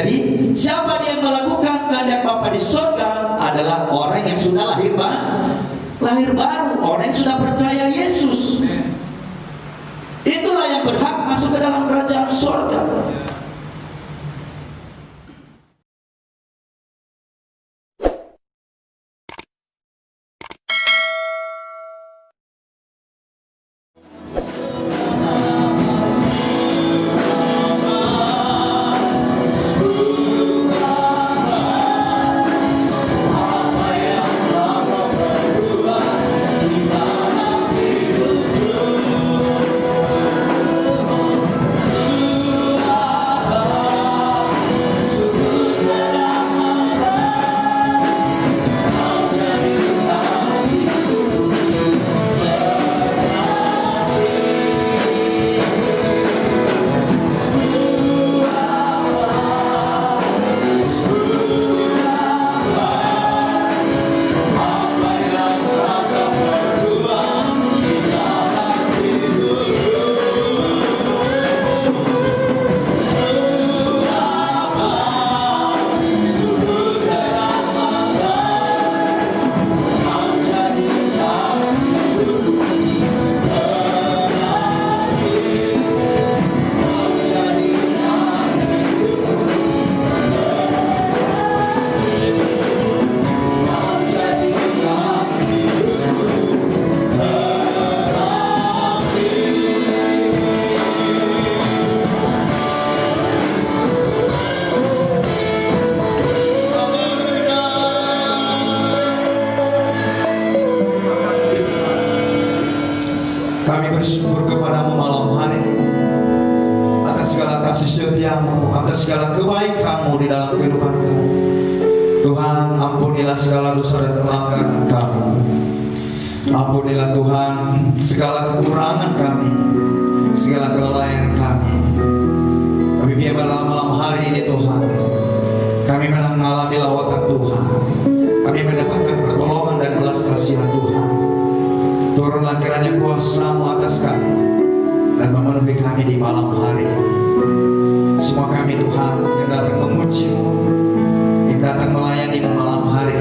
Jadi siapa yang melakukan kehendak Bapa di surga adalah orang yang sudah lahir baru, orang yang sudah percaya Yesus. Itulah yang berhak masuk ke dalam kerajaan surga. Kami bersyukur kepadamu malam hari atas segala kasih setiamu, atas segala kebaikanmu di dalam kehidupan kami. Tuhan, ampunilah segala dosa dan pelanggaran kami. Ampunilah Tuhan segala kekurangan kami, segala kelalaian kami. Kami biarlah malam hari ini Tuhan, kami mengalami lawatan Tuhan. Kami mendapatkan pertolongan dan belas kasihan Tuhan. Turunlah kiranya kuasa-Mu atas kami dan memenuhi kami di malam hari ini. Semua kami Tuhan yang datang memuji-Mu, yang datang melayani-Mu malam hari,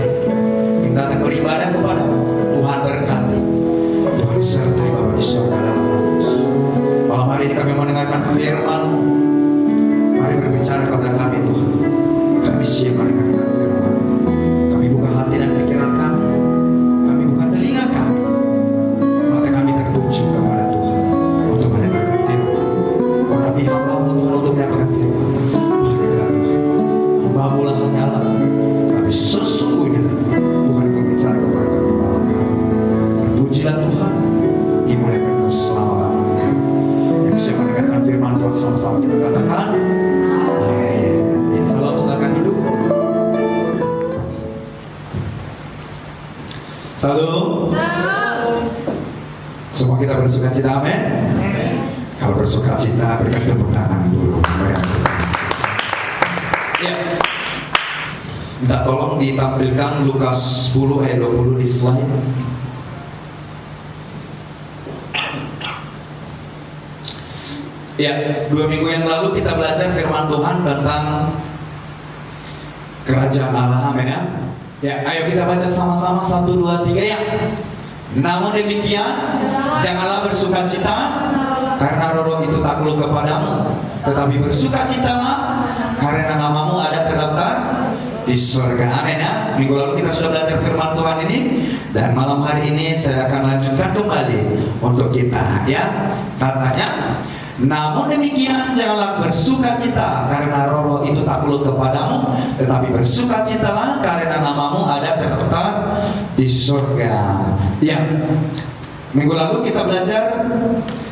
yang datang beribadah kepada-Mu, Tuhan berkati. Tuhan sertai Bapa di surga dalam malam hari ini kami mendengarkan firman-Mu. Mari berbicara kepada kami Tuhan. Kami siap mendengarkan firman-Mu. Kami buka hati dan pikiran kami. Kami buka telinga kami. Tertuju kepada Tuhan untuk mendengarkan firman. Orang hamba-Mu Tuhan untuk mendengarkan firman. Hamba-Mu lah hanyalah, tapi sesungguhnya Tuhan berbicara kepada kami malam hari. Terpujilah Tuhan, dimuliakan Engkau selama-lamanya. Yang bisa mendengarkan firman Tuhan sama-sama kita katakan amin. Ya, salam, silakan duduk. Salam. Semua kita bersuka cita, amin. Kalau bersuka cita, berikan tepuk tangan dulu. Ya. Minta tolong ditampilkan Lukas 10 ayat 20 di slide. Ya, 2 minggu yang lalu kita belajar firman Tuhan tentang kerajaan Allah, amin ya. Ya, ayo kita baca sama-sama 1, 2, 3 ya. Namun demikian, janganlah bersukacita karena roh itu takluk kepadamu, tetapi bersukacitalah karena namamu ada terdaftar di surga. Amin ya. Minggu lalu kita sudah belajar firman Tuhan ini, dan malam hari ini saya akan lanjutkan kembali untuk kita ya. Katanya, namun demikian janganlah bersukacita karena roh itu takluk kepadamu, tetapi bersukacitalah karena namamu ada terdaftar di surga. Ya, minggu lalu kita belajar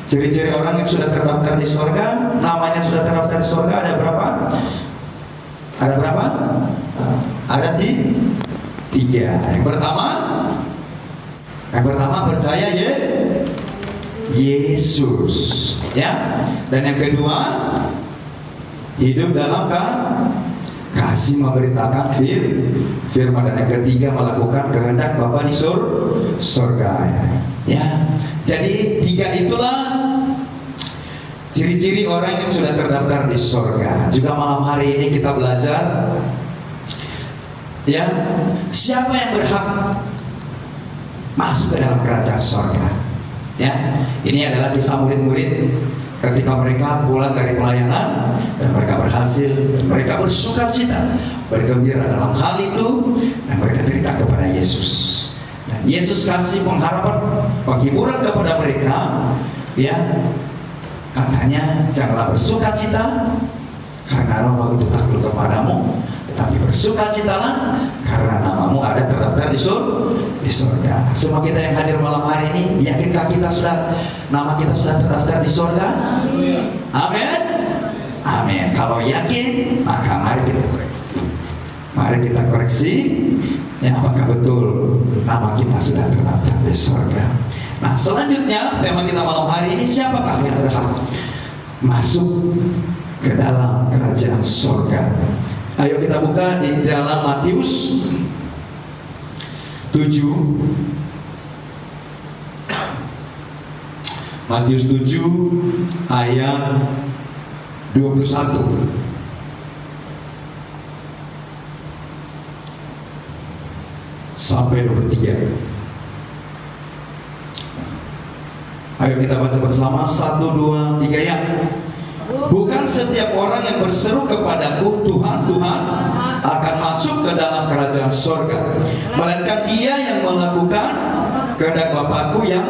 ciri-ciri orang yang sudah terdaftar di surga. Namanya sudah terdaftar di surga ada berapa? Ada berapa? Ada 3. Yang pertama percaya Yesus, ya. Dan yang kedua hidup dalam kasih memberitakan firman, dan yang ketiga melakukan kehendak Bapa di surga. Ya. Jadi 3 itulah ciri-ciri orang yang sudah terdaftar di surga. Juga malam hari ini kita belajar, ya, siapa yang berhak masuk ke dalam kerajaan surga. Ya, ini adalah kisah murid-murid ketika mereka pulang dari pelayanan dan mereka berhasil, mereka bersukacita, bergembira dalam hal itu, dan mereka cerita kepada Yesus. Dan Yesus kasih pengharapan, penghiburan kepada mereka, ya, katanya janganlah bersukacita karena roh itu takut kepadamu, tetapi bersukacitalah karena namamu ada terdaftar di surga. Semua kita yang hadir malam hari ini, yakinkah nama kita sudah terdaftar di surga? Amin. Amin. Kalau yakin, maka mari kita koreksi. Mari kita koreksi, ya, apakah betul nama kita sudah terdaftar di surga. Nah, selanjutnya tema kita malam hari ini, siapakah yang berhak masuk ke dalam kerajaan surga? Ayo kita buka di dalam Matius 7. Matius 7 ayat 21 sampai 23. Ayo kita baca bersama, 1, 2, 3 ya. Bukan setiap orang yang berseru kepadaku, Tuhan, Tuhan, akan masuk ke dalam kerajaan surga, melainkan dia yang melakukan kehendak Bapakku yang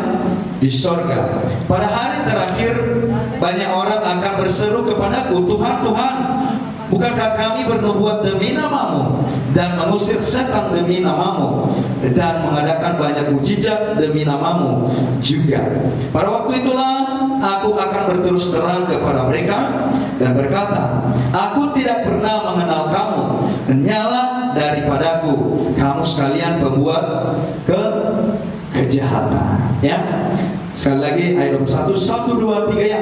di surga. Pada hari terakhir, banyak orang akan berseru kepadaku, Tuhan, Tuhan, bukankah kami bernubuat demi namamu dan mengusir setan demi namamu dan mengadakan banyak mujizat demi namamu juga? Pada waktu itulah aku akan berterus terang kepada mereka dan berkata, aku tidak pernah mengenal kamu, nyala daripadaku, kamu sekalian pembuat kejahatan. Ya, sekali lagi ayat 1, 1, 2, 3 ya.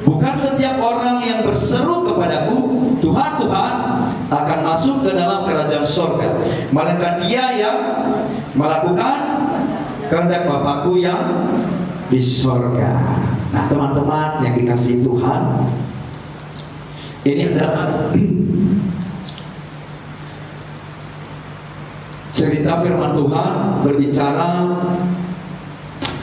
Bukan setiap orang yang berseru kepadaku, Tuhan, Tuhan, akan masuk ke dalam kerajaan surga, melainkan dia yang melakukan kehendak Bapakku yang di surga. Nah, teman-teman yang dikasihi Tuhan, ini adalah cerita firman Tuhan berbicara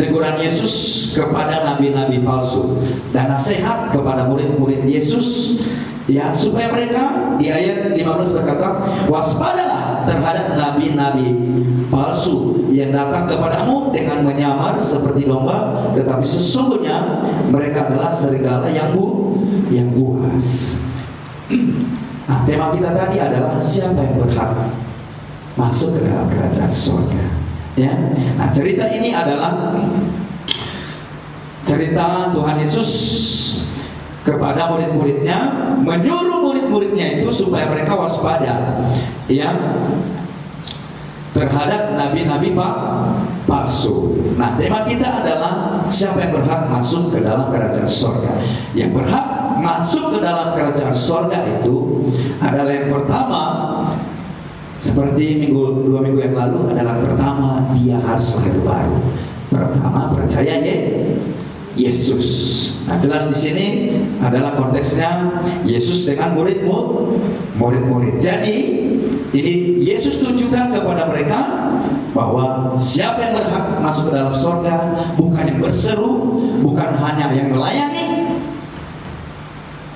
teguran Yesus kepada nabi-nabi palsu dan nasihat kepada murid-murid Yesus, ya, supaya mereka, di ayat 15 berkata, waspadalah terhadap nabi-nabi palsu yang datang kepadamu dengan menyamar seperti domba, tetapi sesungguhnya mereka adalah serigala yang buas. Nah, tema kita tadi adalah siapa yang berhak masuk ke dalam kerajaan surga. Ya, nah, cerita ini adalah cerita Tuhan Yesus kepada murid-muridnya, menyuruh murid-muridnya itu supaya mereka waspada, ya, terhadap nabi-nabi palsu. Nah, tema kita adalah siapa yang berhak masuk ke dalam kerajaan surga. Yang berhak masuk ke dalam kerajaan surga itu adalah yang pertama, seperti 2 minggu yang lalu, adalah pertama dia harus lahir baru. Pertama percaya Yesus. Nah, jelas di sini adalah konteksnya Yesus dengan murid-murid. Jadi ini Yesus tunjukkan kepada mereka bahwa siapa yang berhak masuk ke dalam surga bukan yang berseru, bukan hanya yang melayani,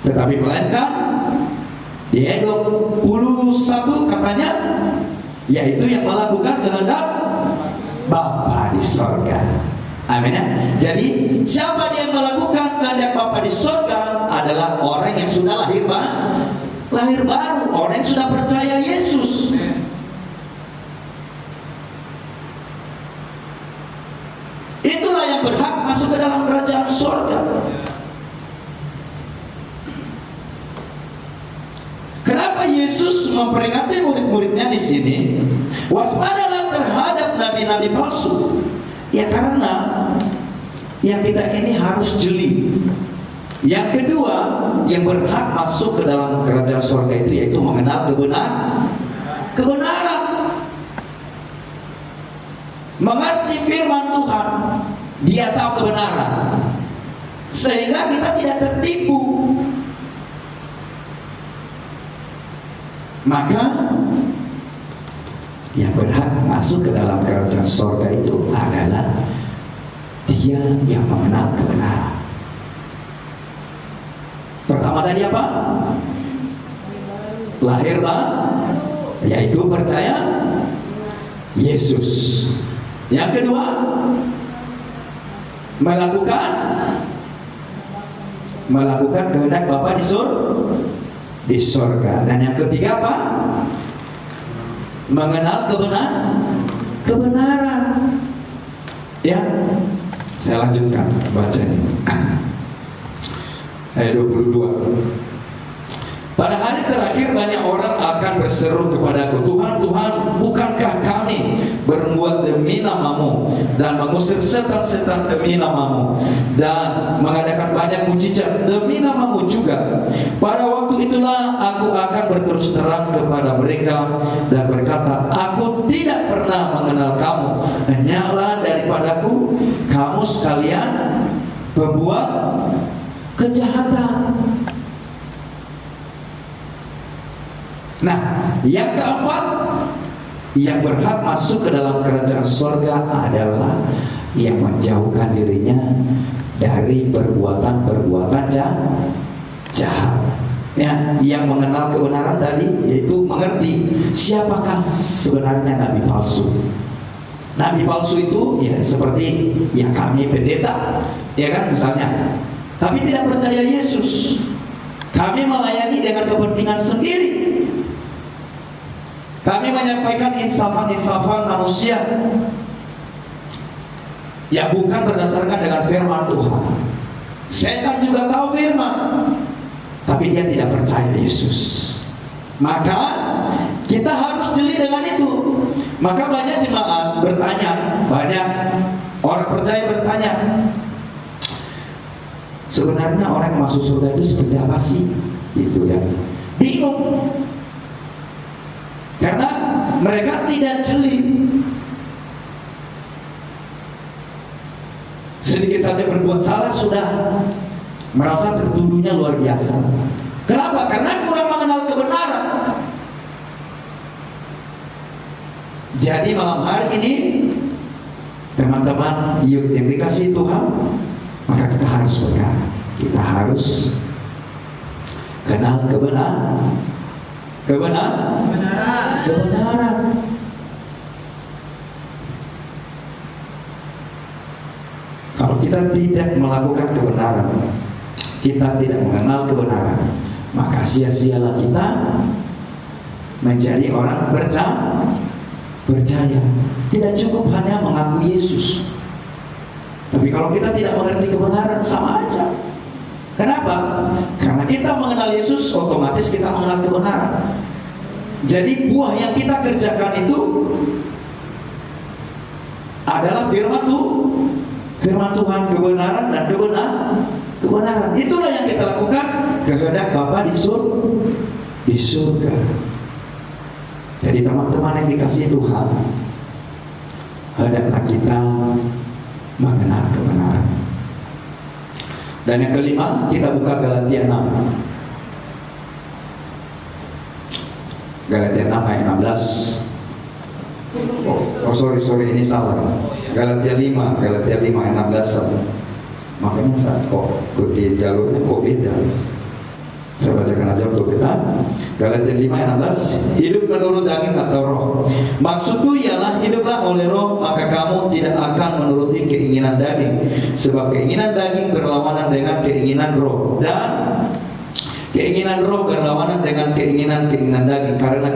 tetapi melainkan di ayat 21 katanya, yaitu yang melakukan kehendak Bapa di surga. Amin ya. Jadi siapa yang melakukan kehendak Bapa di surga adalah orang yang sudah lahir baru, orang yang sudah percaya Yesus. Itulah yang berhak masuk ke dalam kerajaan surga. Kenapa Yesus memperingati murid-muridnya di sini, waspadalah terhadap nabi-nabi palsu? Ya, karena yang kita ini harus jeli. Yang kedua, yang berhak masuk ke dalam kerajaan surga itu yaitu mengenal kebenaran, mengerti firman Tuhan. Dia tahu kebenaran. sehingga kita tidak tertipu. Maka yang berhak masuk ke dalam kerajaan surga itu adalah dia yang mengenal kebenaran. Pertama tadi apa? Lahir yaitu percaya Yesus. Yang kedua, melakukan kehendak Bapa di surga. Dan yang ketiga apa? Mengenal kebenaran. Ya, saya lanjutkan bacanya. Ayat 22. Pada hari terakhir banyak orang akan berseru kepadaku, Tuhan, Tuhan, bukankah kami berbuat demi namamu dan mengusir setan-setan demi namamu dan mengadakan banyak mujizat demi namamu juga? Pada waktu itulah aku akan berterus terang kepada mereka dan berkata, aku tidak pernah mengenal kamu, hanyalah daripadaku kamu sekalian pembuat kejahatan. Nah, yang keempat, yang berhak masuk ke dalam kerajaan surga adalah yang menjauhkan dirinya dari perbuatan-perbuatan jahat. Ya, yang mengenal kebenaran tadi, yaitu mengerti siapakah sebenarnya nabi palsu. Nabi palsu itu ya seperti yang kami pendeta, ya kan, misalnya, tapi tidak percaya Yesus. Kami melayani dengan kepentingan sendiri. Kami menyampaikan insafan-insafan manusia yang bukan berdasarkan dengan firman Tuhan. Setan juga tahu firman, tapi dia tidak percaya Yesus. Maka kita harus jeli dengan itu. Maka banyak jemaat bertanya, banyak orang percaya bertanya, sebenarnya orang yang masuk surga itu seperti apa sih? Itu ya, bingung. Karena mereka tidak jeli. Sedikit saja berbuat salah sudah merasa tertuduhnya luar biasa. Kenapa? Karena kurang mengenal kebenaran. Jadi malam hari ini, teman-teman yang dikasihi Tuhan, maka kita harus berkata, kita harus kenal kebenaran. Kalau kita tidak melakukan kebenaran, kita tidak mengenal kebenaran, maka sia-sialah kita menjadi orang percaya. Tidak cukup hanya mengaku Yesus, tapi kalau kita tidak mengerti kebenaran, sama aja. Kenapa? Karena kita mengenal Yesus, otomatis kita mengenal kebenaran. Jadi buah yang kita kerjakan itu adalah firman Tuhan, kebenaran dan kebenaran. Itulah yang kita lakukan, kehendak Bapa di surga. Jadi teman-teman yang dikasihi Tuhan, hendaklah kita mengenal kebenaran. Dan yang kelima, kita buka Galatia 6. Galatia 6 ayat 16. Oh sorry, ini salah. Galatia 5 ayat 16. Makanya saat kok ikuti jalurnya kok beda. Saya bacakan aja untuk kita. Galatia 5 ayat 16. Hidup menurut daging atau roh. Maksudku ialah hiduplah oleh roh, maka kamu tidak akan menuruti keinginan daging. Sebab keinginan daging berlawanan dengan keinginan roh, dan keinginan roh berlawanan dengan keinginan daging, karena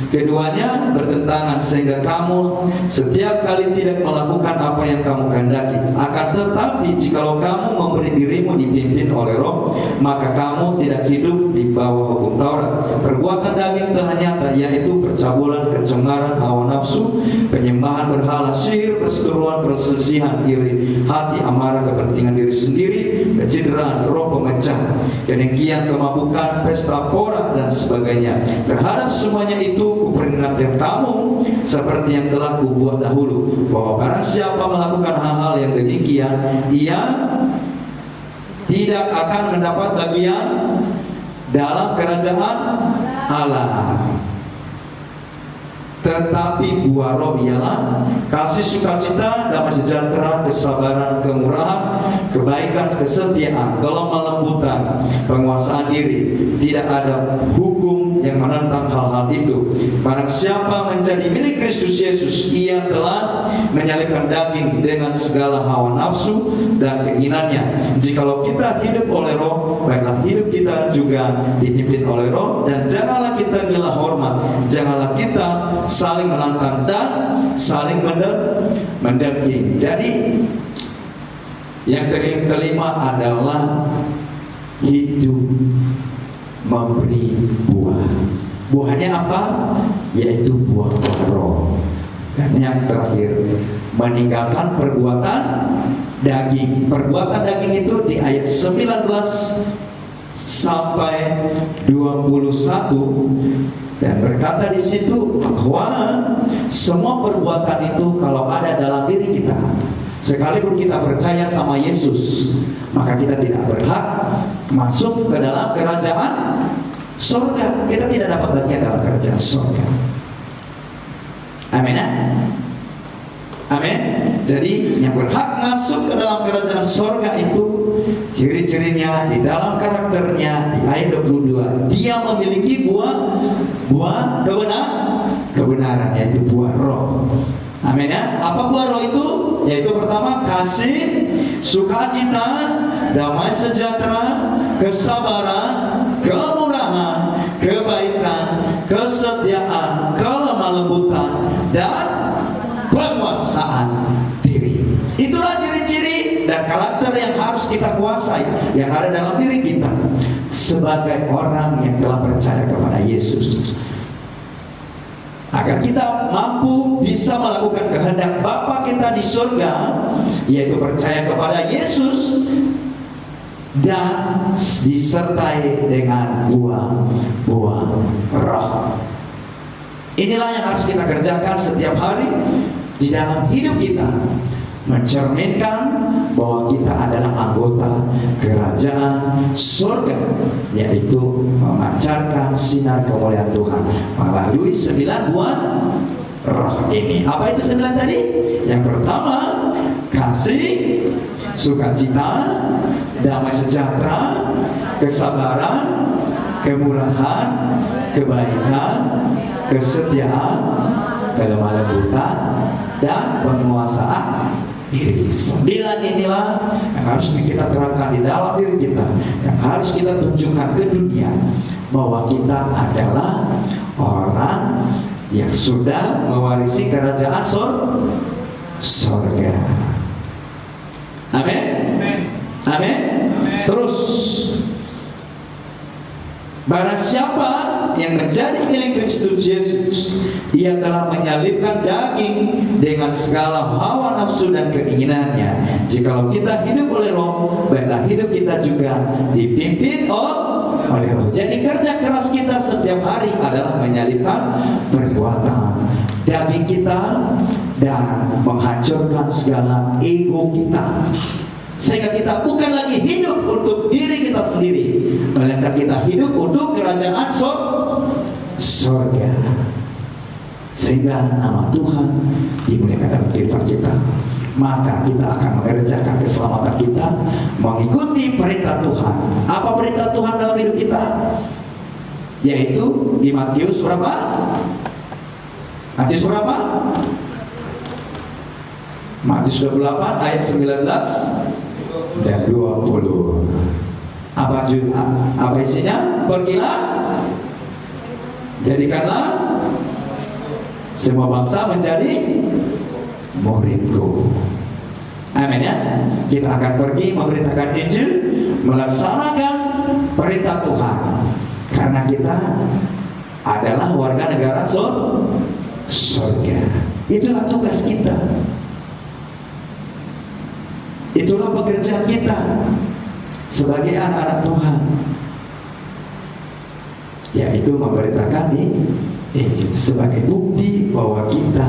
keduanya bertentangan, sehingga kamu setiap kali tidak melakukan apa yang kamu kehendaki. Akan tetapi jikalau kamu memberi dirimu dipimpin oleh roh, maka kamu tidak hidup di bawah hukum Taurat. Perbuatan daging telah nyata, yaitu percabulan, kecemaran, hawa nafsu, penyembahan berhala, sihir, perseteruan, perselisihan, iri hati, amarah, kepentingan diri sendiri, kecederaan, roh pemecah, kedengkian, kemabukan, pesta pora dan sebagainya. Terhadap semuanya itu kuperingatkan kamu seperti yang telah kubuat dahulu, bahwa barang siapa melakukan hal-hal yang demikian, ia tidak akan mendapat bagian dalam kerajaan Allah. Tetapi buah roh ialah kasih, sukacita, damai sejahtera, kesabaran, kemurahan, kebaikan, kesetiaan, kelemah lembutan, penguasaan diri. Tidak ada hukum yang menentang hal-hal itu. Barang siapa menjadi milik Kristus Yesus, ia telah menyalibkan daging dengan segala hawa nafsu dan keinginannya. Jikalau kita hidup oleh roh, baiklah hidup kita juga dipimpin oleh roh. Dan janganlah kita gila hormat, janganlah kita saling menantang dan saling mendengki. Jadi yang kelima adalah hidup memberi buah. Buahnya apa? Yaitu buah roh. Dan yang terakhir, meninggalkan perbuatan daging. Perbuatan daging itu di ayat 19 sampai 21. Dan berkata di situ bahwa semua perbuatan itu kalau ada dalam diri kita, sekalipun kita percaya sama Yesus, maka kita tidak berhak masuk ke dalam kerajaan surga. Kita tidak dapat bagian dalam kerajaan surga. Amin. Amin. Jadi yang berhak masuk ke dalam kerajaan surga itu ciri-cirinya di dalam karakternya. Di ayat 22, dia memiliki buah kebenaran, yaitu buah roh. Amin ya. Apa buah roh itu? Yaitu pertama, kasih, sukacita, damai sejahtera, kesabaran, kemurahan, kebaikan, kesetiaan, kelemah lembutan, dan penguasaan diri. Itulah ciri-ciri dan karakter yang harus kita kuasai, yang ada dalam diri kita sebagai orang yang telah percaya kepada Yesus, agar kita mampu bisa melakukan kehendak Bapa kita di surga, yaitu percaya kepada Yesus dan disertai dengan buah roh. Inilah yang harus kita kerjakan setiap hari di dalam hidup kita, mencerminkan bahwa kita adalah anggota kerajaan surga, yaitu memancarkan sinar kemuliaan Tuhan melalui 9 buah roh ini. Apa itu 9 tadi? Yang pertama, kasih, sukacita, damai sejahtera, kesabaran, kemurahan, kebaikan, kesetiaan, kelemah lembutan, dan penguasaan diri. 9 inilah yang harus kita terapkan di dalam diri kita, yang harus kita tunjukkan ke dunia bahwa kita adalah orang yang sudah mewarisi kerajaan surga. Amin. Amin. Terus, barang siapa yang menjadi milik Kristus Yesus, ia telah menyalibkan daging dengan segala hawa nafsu dan keinginannya. Jikalau kita hidup oleh roh, baiklah hidup kita juga dipimpin oleh roh. Jadi kerja keras kita setiap hari adalah menyalibkan perbuatan daging kita dan menghancurkan segala ego kita, sehingga kita bukan lagi hidup untuk diri kita sendiri, melainkan kita hidup untuk kerajaan surga, sehingga nama Tuhan dimuliakan dalam kehidupan kita. Maka kita akan mengerjakan keselamatan kita mengikuti perintah Tuhan. Apa perintah Tuhan dalam hidup kita? Yaitu di Matius berapa? Matius berapa? Matius 28 ayat 19 dan 20. Apa isinya? Pergilah, jadikanlah semua bangsa menjadi muridku. Amin ya. Kita akan pergi memberitakan Injil, melaksanakan perintah Tuhan, karena kita adalah warga negara surga. Itulah tugas kita. Itulah pekerjaan kita sebagai anak-anak Tuhan, yaitu memberitakan Injil sebagai bukti bahwa kita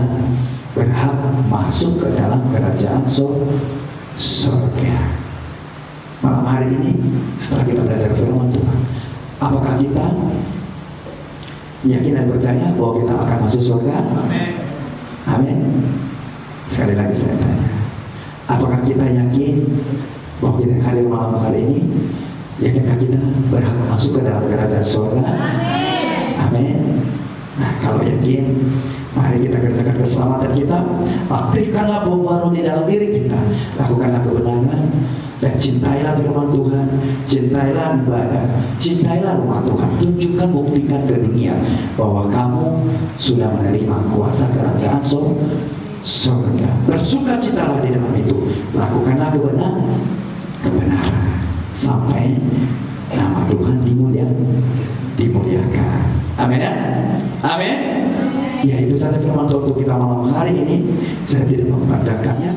berhak masuk ke dalam kerajaan surga. malam hari ini setelah kita belajar firman Tuhan, apakah kita yakin dan percaya bahwa kita akan masuk surga? Amin. Sekali lagi saya tanya, apakah kita yakin bahwa kita hadir malam hari ini, yakinkah kita berhak masuk ke dalam kerajaan surga? Amin. Nah, kalau yakin, mari kita kerjakan keselamatan kita. Aktifkanlah bom baru di dalam diri kita. Lakukanlah kebenaran dan cintailah firman Tuhan, cintailah ibadah, cintailah rumah Tuhan. Tunjukkan, buktikan ke dunia bahwa kamu sudah menerima kuasa kerajaan surga. Bersukacitalah di dalam itu. Lakukanlah kebenaran sampai nama Tuhan dimuliakan. Amin ya? Amin. Ya, itu saja firman Tuhan untuk kita malam hari ini. Saya tidak memperpanjangkannya.